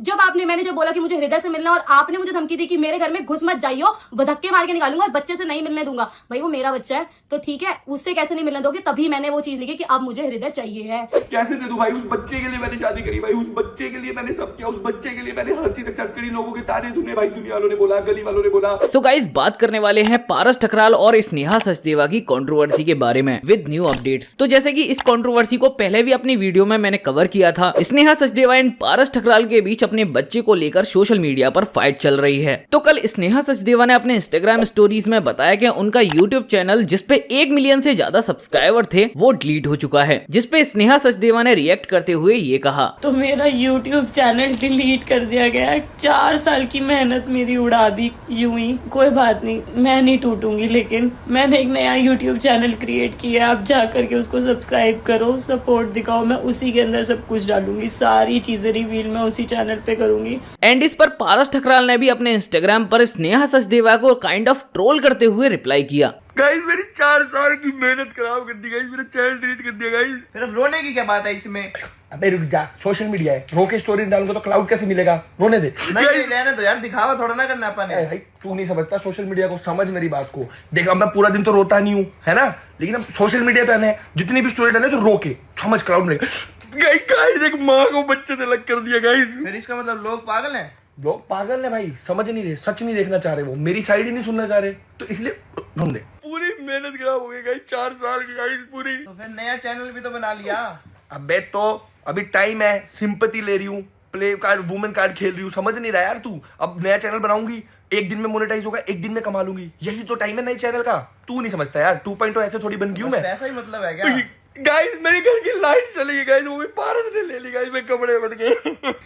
जब मैंने जब बोला कि मुझे हृदय से मिलना और आपने मुझे धमकी दी कि मेरे घर में घुस मत जाइयो, वो धक्के मार के निकालूंगा और बच्चे से नहीं मिलने दूंगा। भाई वो मेरा बच्चा है तो ठीक है, उससे कैसे नहीं मिलने दोगे? तभी मैंने वो चीज लिखी कि अब मुझे हृदय चाहिए है। कैसे दे दूं भाई? उस बच्चे के लिए मैंने शादी करी भाई, उस बच्चे के लिए मैंने सब किया, उस बच्चे के लिए मैंने हर चीज एक्सेप्ट करी। लोगों के ताने सुने भाई, दुनिया वालों ने बोला, गली वालों ने बोला। सो गाइस, बात करने वाले हैं पारस ठकराल और स्नेहा सचदेवा की कंट्रोवर्सी के बारे में विद न्यू अपडेट्स। तो जैसे कि इस कंट्रोवर्सी को पहले भी अपनी वीडियो में मैंने कवर किया था, स्नेहा सचदेवा एंड पारस ठकराल के बीच अपने बच्चे को लेकर सोशल मीडिया पर फाइट चल रही है। तो कल स्नेहा सचदेवा ने अपने इंस्टाग्राम स्टोरीज में बताया कि उनका यूट्यूब चैनल जिसपे 1 मिलियन से ज्यादा सब्सक्राइबर थे वो डिलीट हो चुका है, जिसपे स्नेहा सचदेवा ने रिएक्ट करते हुए ये कहा, तो मेरा यूट्यूब चैनल डिलीट कर दिया गया। 4 साल की मेहनत मेरी उड़ा दी यूं ही। कोई बात नहीं, मैं नहीं टूटूंगी, लेकिन मैंने एक नया यूट्यूब चैनल क्रिएट किया है। आप जा करके उसको सब्सक्राइब करो, सपोर्ट दिखाओ। मैं उसी के अंदर सब कुछ डालूंगी, सारी चीजें रिवील मैं उसी चैनल पे करूंगी। एंड इस पर पारस ठकराल ने भी अपने इंस्टाग्राम पर स्नेहा सचदेवा को काइंड ऑफ ट्रोल करते हुए रिप्लाई किया। गाइस मेरी 4 साल की मेहनत खराब कर दी गाइस, मेरा चैनल डिलीट कर दिया गाइस। सिर्फ रोने की क्या बात है इसमें? अबे रुक जा, सोशल मीडिया है, रो के स्टोरी डालूंगा तो क्लाउड कैसे मिलेगा? रोने दे। नहीं रहने दो यार, दिखावा थोड़ा ना करना अपन ने। भाई तू नहीं समझता सोशल मीडिया को, समझ मेरी बात को। देख अब मैं पूरा दिन तो रोता नहीं हूँ, है ना, लेकिन अब सोशल मीडिया पे आने जितनी भी स्टोरी डाले तो रो के समझ, क्लाउड मिलेगा। गाइस एक माँ को बच्चे से अलग कर दिया गाइस। फिर इसका मतलब लोग पागल हैं? लोग पागल है भाई, समझ नहीं रहे, सच नहीं देखना चाह रहे, वो मेरी साइड ही नहीं सुनना चाह रहे, तो इसलिए ढूंढ दे। पूरी मेहनत खराब हो गई गाइस, 4 साल की गाइस पूरी। तो फिर नया चैनल भी तो बना लिया। अबे तो अभी टाइम है, सिंपैथी ले रही हूँ, प्ले कार्ड वुमेन कार्ड खेल रही हूँ, समझ नहीं रहा यार तू। अब नया चैनल बनाऊंगी, एक दिन में मोनेटाइज होगा, एक दिन में कमा लूंगी, यही तो टाइम है नए चैनल का। तू नहीं समझता यार, 2.0 ऐसे थोड़ी बन गई हूँ मैं। ऐसा ही मतलब है क्या? गाइस मेरे घर की लाइट चली गई गाइस, वो भी पारस ने ले ली गाइस, मैं कपड़े बन गए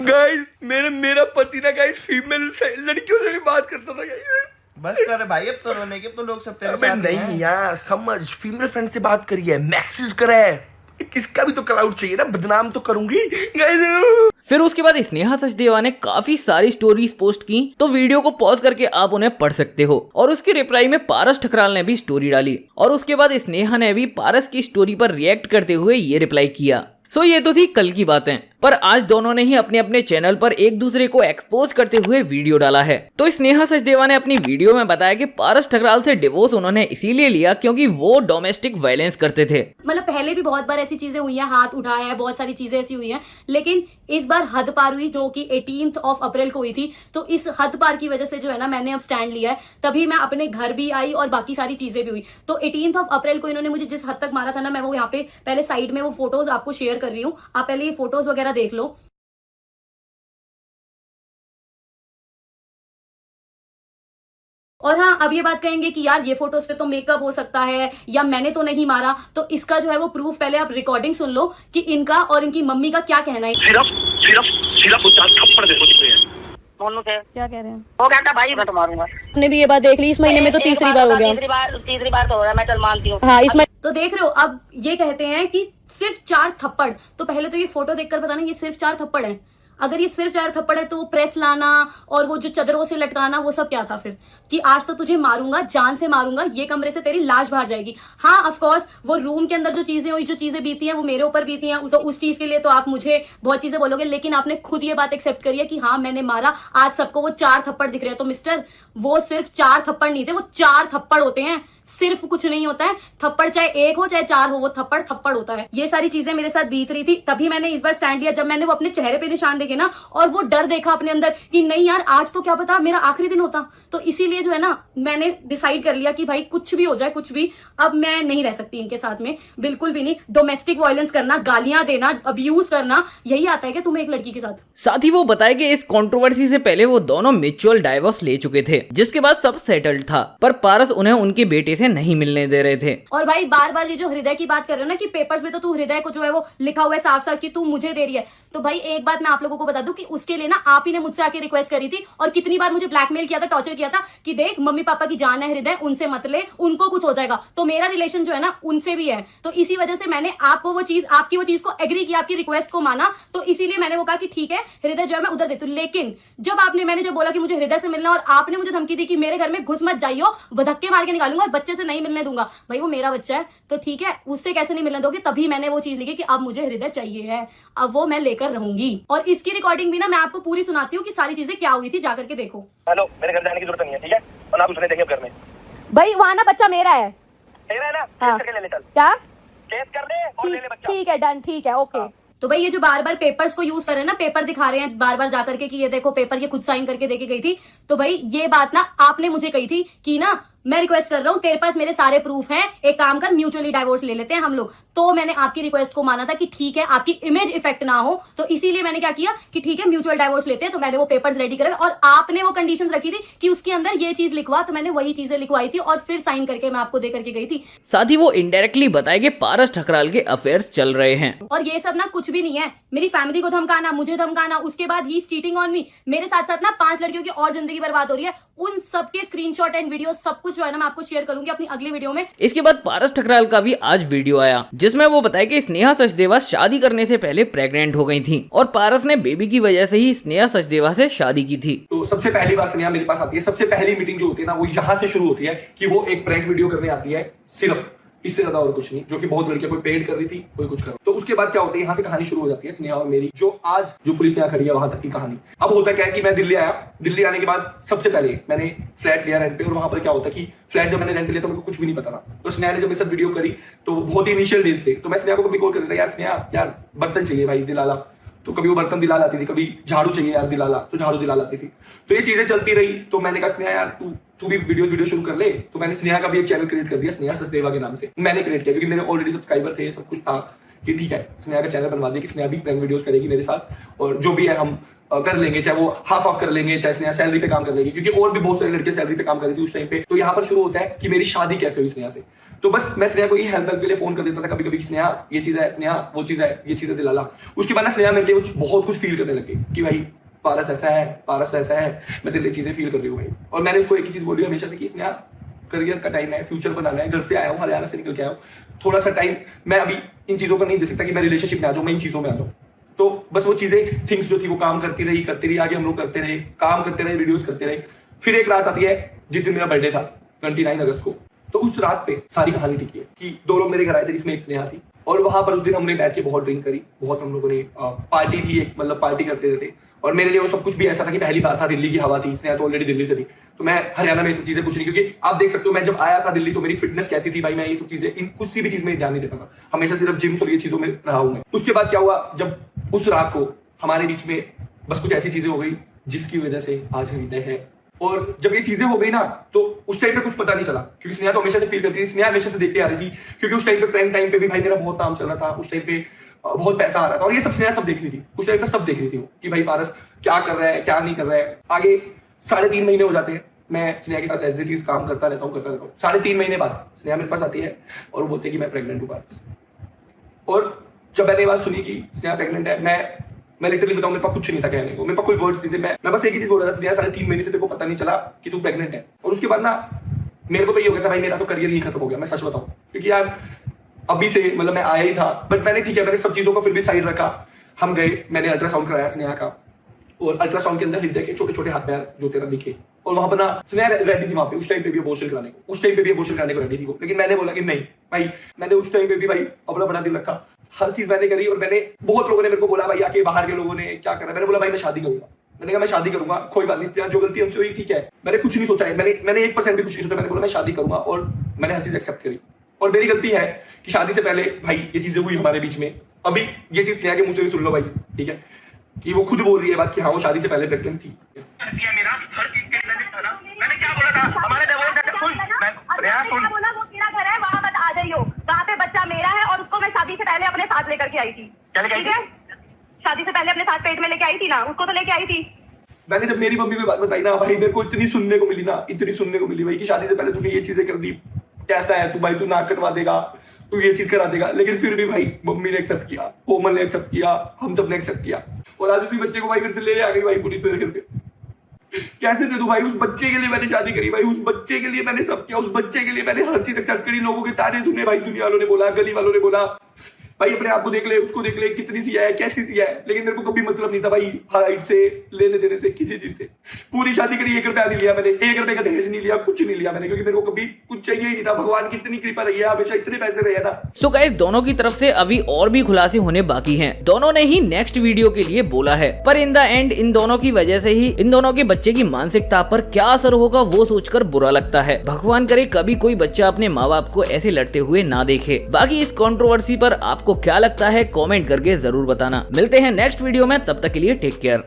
गाइस। मेरा पति ना गाइस फीमेल लड़कियों से भी बात करता था गाइस। बस कर भाई, अब तो रोने के, अब तो लोग सब तेरे अबे साथ नहीं हैं। यार, समझ, फीमेल फ्रेंड से बात करिए, मैसेज करे, किसका भी तो क्लाउड चाहिए ना, बदनाम तो करूंगी गाइस। फिर उसके बाद स्नेहा सचदेवा ने काफी सारी स्टोरीज पोस्ट की, तो वीडियो को पॉज करके आप उन्हें पढ़ सकते हो। और उसकी रिप्लाई में पारस ठकराल ने भी स्टोरी डाली, और उसके बाद स्नेहा ने भी पारस की स्टोरी पर रिएक्ट करते हुए ये रिप्लाई किया। सो ये तो थी कल की बातें, पर आज दोनों ने ही अपने अपने चैनल पर एक दूसरे को एक्सपोज करते हुए वीडियो डाला है। तो स्नेहा सचदेवा ने अपनी वीडियो में बताया कि पारस ठकराल से डिवोर्स उन्होंने इसीलिए लिया क्योंकि वो डोमेस्टिक वायलेंस करते थे। मतलब पहले भी बहुत बार ऐसी चीजें हुई हैं, हाथ उठाया है, बहुत सारी चीजें ऐसी हुई हैं, लेकिन इस बार हद पार हुई जो कि 18 अप्रैल को हुई थी। तो इस हद पार की वजह से जो है ना, मैंने अब स्टैंड लिया है, तभी मैं अपने घर भी आई और बाकी सारी चीजें भी हुई। तो 18 अप्रैल को इन्होंने मुझे जिस हद तक मारा था ना, मैं वो यहाँ पे पहले साइड में वो फोटोज आपको शेयर कर रही हूँ, आप पहले ये फोटोज वगैरह देख लो। और हाँ, अब ये बात कहेंगे कि यार ये फोटोज पे तो मेकअप हो सकता है या मैंने तो नहीं मारा, तो इसका जो है वो प्रूफ पहले आप रिकॉर्डिंग सुन लो कि इनका और इनकी मम्मी का क्या कहना है। सिर्फ 4 थप्पड़ देखो दिख रहे हैं। क्या कह रहे हैं? वो कहता भाई मैं तो मारूंगा। आपने भी ये बात देख ली, इस महीने में तो तीसरी बार हो गया। तीसरी बार तो हो रहा है, मैं चल मानती हूँ। हाँ, इसमें तो देख रहे हो। अब ये कहते हैं कि सिर्फ 4 थप्पड़, तो पहले तो ये फोटो देखकर बताना ये सिर्फ 4 थप्पड़ है। अगर ये सिर्फ 4 थप्पड़ है तो प्रेस लाना और वो जो चदरों से लटकाना वो सब क्या था फिर, कि आज तो तुझे मारूंगा, जान से मारूंगा, ये कमरे से तेरी लाश बाहर जाएगी। हाँ ऑफ कोर्स, वो रूम के अंदर जो चीजें हुई, जो चीजें बीती हैं वो मेरे ऊपर बीती हैं, तो उस चीज के लिए तो आप मुझे बहुत चीजें बोलोगे, लेकिन आपने खुद ये बात एक्सेप्ट करी है कि हाँ मैंने मारा। आज सबको वो 4 थप्पड़ दिख रहे हैं, तो मिस्टर वो सिर्फ 4 थप्पड़ नहीं थे, वो 4 थप्पड़ होते हैं, सिर्फ कुछ नहीं होता है। थप्पड़ चाहे 1 हो चाहे 4 हो, वो थप्पड़ थप्पड़ होता है। ये सारी चीजें मेरे साथ बीत रही थी, तभी मैंने इस बार स्टैंड लिया। जब मैंने वो अपने चेहरे पे निशान देखे ना, और वो डर देखा अपने अंदर कि नहीं यार आज तो क्या पता मेरा आखिरी दिन होता, तो इसीलिए जो है ना मैंने डिसाइड कर लिया कि भाई कुछ भी हो जाए, कुछ भी, अब मैं नहीं रह सकती इनके साथ में, बिल्कुल भी नहीं। डोमेस्टिक वायलेंस करना, गालियां देना, अब्यूज करना, यही आता है क्या तुम्हें एक लड़की के साथ? साथ ही वो बताया कि इस कंट्रोवर्सी से पहले वो दोनों म्यूचुअल डाइवोर्स ले चुके थे, जिसके बाद सब सेटल्ड था, पर पारस उन्हें उनके बेटे से नहीं मिलने दे रहे थे। और भाई बार बार ये जो हृदय की बात कर रहे हो ना कि पेपर्स में तो तू हृदय को जो है वो लिखा हुआ है साफ साफ कि तू मुझे दे रही है, तो भाई एक बात मैं आप लोगों को बता दूं कि उसके लिए ना आप ही ने मुझसे आके रिक्वेस्ट करी थी, और कितनी बार मुझे ब्लैकमेल किया था, टॉर्चर किया था कि देख मम्मी पापा की जान है हृदय, उनसे मत ले, उनको कुछ हो जाएगा। तो मेरा रिलेशन जो है ना उनसे भी है, तो इसी वजह से मैंने आपको वो चीज, आपकी वो चीज को एग्री किया, आपकी रिक्वेस्ट को माना, तो इसीलिए मैंने वो कहा कि ठीक है हृदय जो है मैं उधर देती हूँ। लेकिन जब मैंने जब बोला कि मुझे हृदय से मिलना और आपने मुझे धमकी दी कि मेरे घर में घुस मत जाइयो, वो धक्के मार के निकालूंगा और बच्चे से नहीं मिलने दूंगा, भाई वो मेरा बच्चा है तो ठीक है, उससे कैसे नहीं मिलने दोगे? तभी मैंने वो चीज लिखी कि अब मुझे हृदय चाहिए है, अब वो मैं लेकर रहूंगी। और इस इसकी रिकॉर्डिंग भी ना मैं आपको पूरी सुनाती हूँ कि सारी चीजें क्या हुई थी, जाकर के देखो। हेलो, मेरे घर जाने की जरूरत नहीं है, ठीक है? और ना दूसरे देंगे घर में। भाई वहाँ ना बच्चा मेरा है। तेरा है ना? हाँ। केस करके ले ले, चल। क्या? केस कर ले और ले ले बच्चा। ठीक है, डन, ठीक है, ओके। तो भाई ये जो बार बार पेपर्स को यूज कर रहे हैं ना, पेपर दिखा रहे हैं बार बार जाकर के कि ये देखो पेपर, ये खुद साइन करके देके गई थी। तो भाई ये बात ना आपने मुझे कही थी कि ना मैं रिक्वेस्ट कर रहा हूँ, तेरे पास मेरे सारे प्रूफ हैं, एक काम कर म्यूचुअली डाइवोर्स ले लेते हैं हम लोग। तो मैंने आपकी रिक्वेस्ट को माना था कि ठीक है, आपकी इमेज इफेक्ट ना हो, तो इसीलिए मैंने क्या किया कि ठीक है म्यूचुअल डाइवोर्स लेते हैं। तो मैंने वो पेपर्स रेडी करे और आपने वो कंडीशन रखी थी कि उसके अंदर ये चीज लिखवा, तो मैंने वही चीजें लिखवाई थी और फिर साइन करके मैं आपको दे करके गई थी। साथ ही वो इनडायरेक्टली बताए कि पारस ठकराल के अफेयर्स चल रहे हैं। और ये सब ना कुछ भी नहीं है, मेरी फैमिली को धमकाना, मुझे धमकाना, उसके बाद ही चीटिंग ऑन मी, मेरे साथ साथ ना 5 लड़कियों की और जिंदगी बर्बाद हो रही है। उन सबके स्क्रीनशॉट एंड वीडियो सब कुछ जो है ना मैं आपको शेयर करूंगी अपनी अगली वीडियो में। इसके बाद पारस ठकराल का भी आज वीडियो आया जिसमें वो बताया कि स्नेहा सचदेवा शादी करने से पहले प्रेग्नेंट हो गई थी और पारस ने बेबी की वजह से ही स्नेहा सचदेवा से शादी की थी। तो सबसे पहली बार स्नेहा मेरे पास आती है, सबसे पहली मीटिंग जो होती है ना वो यहाँ से शुरू होती है कि वो एक प्रैंक वीडियो करने आती है, सिर्फ इससे ज्यादा और कुछ नहीं, जो कि बहुत लड़कियां कोई पेड कर रही थी, कोई कुछ कर। तो उसके बाद क्या होता है, यहाँ से कहानी शुरू हो जाती है स्नेहा और मेरी, जो आज जो पुलिस यहाँ खड़ी है वहां तक की कहानी। अब होता क्या है कि मैं दिल्ली आया, दिल्ली आने के बाद सबसे पहले मैंने फ्लैट लिया रेंट पे, और वहां पर क्या होता है कि फ्लैट जब मैंने रेंट पे लिया तो मेरे को कुछ भी नहीं पता था। तो स्नेहा ने जब मेरे साथ वीडियो करी तो बहुत ही इनिशियल डेज थे, तो मैं स्नेहा को कभी कॉल कर देता, यार स्नेहा यार बर्तन चाहिए भाई दिलाला, तो कभी वो बर्तन दिला लाती थी, कभी झाड़ू चाहिए यार दिलाला, तो झाड़ू दिला लाती थी। तो ये चीजें चलती रही। तो मैंने कहा स्नेहा यार तू भी वीडियो शुरू कर ले। तो मैंने स्नेहा का भी एक चैनल क्रिएट कर दिया, स्नेहा सचदेवा के नाम से मैंने क्रिएट किया, क्योंकि मेरे ऑलरेडी सब्सक्राइबर थे, सब कुछ था कि ठीक है स्नेहा का चैनल बनवा दिया कि स्नेहा भी प्रैंक वीडियोस करेगी मेरे साथ, और जो भी है हम कर लेंगे, चाहे वो हाफ ऑफ कर लेंगे, चाहे स्नेहा सैलरी पे काम कर लेगी, क्योंकि और भी बहुत सारी लड़के सैलरी पे काम कर रही थी उस टाइम पे। तो यहाँ पर शुरू होता है कि मेरी शादी कैसे हुई स्नेहा से। तो बस मैं स्नेहा को ये हेल्प के लिए फोन कर देता था कभी कभी, स्नेहा ये चीज है, स्नेहा वो चीज है, ये चीजें दिलाला। उसके बाद ना स्नेहा मेरे लिए बहुत कुछ फील करने लगे कि भाई पारस ऐसा है, पारस वैसा है, मैं तेरे लिए चीजें फील कर रही हूँ भाई। और मैंने उसको एक ही चीज बोली हमेशा से कि स्नेहा करियर का टाइम है, फ्यूचर बनाना है, घर से आया हूँ, हरियाणा से निकल के आया हूँ, थोड़ा सा टाइम मैं अभी इन चीजों पर नहीं दे सकता कि मैं रिलेशनशिप में आ जाऊँ, मैं इन चीजों में आ जाऊँ। तो बस वो चीजें थिंग्स जो थी वो काम करती रही, आगे हम लोग करते रहे, काम करते रहे, वीडियोस करते रहे। फिर एक रात आती है जिस दिन मेरा बर्थडे था 29 अगस्त को। तो उस रात पे सारी कहानी टिकी है कि 2 लोग मेरे घर आए थे जिसमें एक स्नेहा थी, और वहां पर उस दिन हमने बैठ के बहुत ड्रिंक करी, बहुत हम लोगों ने पार्टी थी, एक मतलब पार्टी करते जैसे। और मेरे लिए वो सब कुछ भी ऐसा था कि पहली बार था, दिल्ली की हवा थी, स्नेहा तो ऑलरेडी दिल्ली से थी, तो मैं हरियाणा में ये सब चीजें कुछ नहीं, क्योंकि आप देख सकते हो मैं जब आया था दिल्ली तो मेरी फिटनेस कैसी थी भाई, मैं ये सब चीजें इन कुछ भी चीज में ध्यान नहीं देता था, हमेशा सिर्फ जिम और ये चीजों में रहा हूं मैं। उसके बाद क्या हुआ, जब उस रात को हमारे बीच में बस कुछ ऐसी चीजें हो गई जिसकी वजह से आज हृदय है। और जब ये चीजें हो गई ना तो उस टाइम पे कुछ पता नहीं चला, क्योंकि स्नेहा तो हमेशा से फील करती थी, स्नेहा हमेशा से देखते आ रही थी, क्योंकि उस टाइम पे प्रैंक टाइम पे भी भाई मेरा बहुत काम चल रहा था, उस टाइम पे बहुत पैसा आ रहा था, और ये सब स्नेहा सब देख रही थी उस टाइम पे, सब देख रही थी कि भाई पारस क्या कर रहा है, क्या नहीं कर रहा है। आगे 3.5 महीने हो जाते हैं, मैं स्नेहा के साथ एज इट इज काम करता रहता हूँ। 3.5 महीने बाद स्नेहा मेरे पास आती है और बोलते हैं कि मैं प्रेग्नेंट हूँ पारस। और जब मैंने ये बात सुनी कि स्नेहा प्रेग्नेंट है, मैं लिटरली बताऊं मेरे पास कुछ नहीं था कहने को, मेरे पास कोई वर्ड्स नहीं थे, मैं बस एक ही चीज बोल रहा था, स्नेहा 3.5 महीने से तेरे को पता नहीं चला कि तू प्रेग्नेंट है। और उसके बाद ना मेरे को तो ये हो गया था भाई मेरा तो करियर ही खत्म हो गया, मैं सच बताऊं, क्योंकि यार अभी से मतलब मैं आया ही था, बट मैंने ठीक है मैंने सब चीजों को फिर भी साइड रखा। हम गए, मैंने अल्ट्रासाउंड कराया स्नेहा का, और अल्ट्रासाउंड के अंदर हृदय के छोटे छोटे हाथ पैर जो तेरा दिखे, और वहां पर ना स्नेहा रेडी थी वहां पे, उस टाइम पे भी अबॉर्शन कराने को, उस टाइम पे भी अबॉर्शन कराने को रेडी थी वो। लेकिन मैंने बोला कि नहीं भाई, मैंने उस टाइम पे भी भाई अपना बड़ा दिल रखा, हर चीज मैंने करी। और मैंने बहुत लोगों ने मेरे को बोला भाई आके बाहर के लोगों ने क्या करा, मैंने बोला भाई मैं शादी करूंगा, मैंने कहा मैं शादी करूंगा, कोई बात नहीं, जो गलती हमसे हुई ठीक है, मैंने कुछ नहीं सोचा है, मैंने 1% भी कुछ नहीं सोचा, मैंने बोला मैं शादी करूंगा, और मैंने हर चीज एक्सेप्ट करी। और मेरी गलती है कि शादी से पहले भाई ये चीजें हुई हमारे बीच में। अभी ये चीज स्नेहा के मुंह से भी सुन लो भाई, ठीक है, कि वो खुद बोल रही है बात कि हाँ वो शादी से पहले प्रेग्नेंट थी। मेरा हर चीज के अंदर था ना, मैंने क्या बोला था, हमारे डिवोर्स है, सुन मैं बोला वो तेरा घर है, वहां मत आ जाइयो, वहां पे बच्चा मेरा है, और उसको मैं शादी से पहले अपने साथ लेकर के आई थी, ठीक है, शादी से पहले अपने साथ पेट में लेके आई थी ना, उसको तो लेके आई थी। मैंने जब मेरी मम्मी को बात बताई ना भाई, मेरे को इतनी सुनने को मिली ना, इतनी सुनने को मिली भाई कि शादी से पहले तूने ये चीजें कर दी, कैसा है तू भाई, तू नाक कटवा देगा, तू ये चीज करा देगा। लेकिन फिर भी भाई मम्मी ने एक्सेप्ट किया, कोमल ने एक्सेप्ट किया, हम सब ने एक्सेप्ट किया, और आज उसी बच्चे को भाई फिर से ले आ गई भाई पुलिस फिर पे। कैसे दे दूं भाई, उस बच्चे के लिए मैंने शादी करी भाई, उस बच्चे के लिए मैंने सब किया, उस बच्चे के लिए मैंने हर चीज एक्सेप्ट करी, लोगों के ताने सुने भाई, दुनिया वालों ने बोला, गली वालों ने बोला भाई अपने आप को देख ले, उसको देख ले, कितनी सी है, कैसी सी है, लेकिन मेरे को कभी मतलब नहीं था भाई हाइट से, लेने देने से, किसी चीज से। पूरी शादी करी, 1 रुपया नहीं लिया मैंने, 1 रुपए का दहेज नहीं लिया, कुछ नहीं लिया मैंने, क्योंकि मेरे को कभी कुछ चाहिए ही नहीं था। भगवान की इतनी कृपा रही है, हमेशा इतने पैसे रहे ना। सो गाइस दोनों की तरफ से अभी और भी खुलासे होने बाकी हैं। दोनों ने ही नेक्स्ट वीडियो के लिए बोला है, पर इन द एंड इन दोनों की वजह से ही इन दोनों के बच्चे की मानसिकता पर क्या असर होगा वो सोचकर बुरा लगता है। भगवान करे कभी कोई बच्चा अपने माँ बाप को ऐसे लड़ते हुए ना देखे। बाकी इस कंट्रोवर्सी पर आपको क्या लगता है कमेंट करके जरूर बताना। मिलते हैं नेक्स्ट वीडियो में, तब तक के लिए टेक केयर।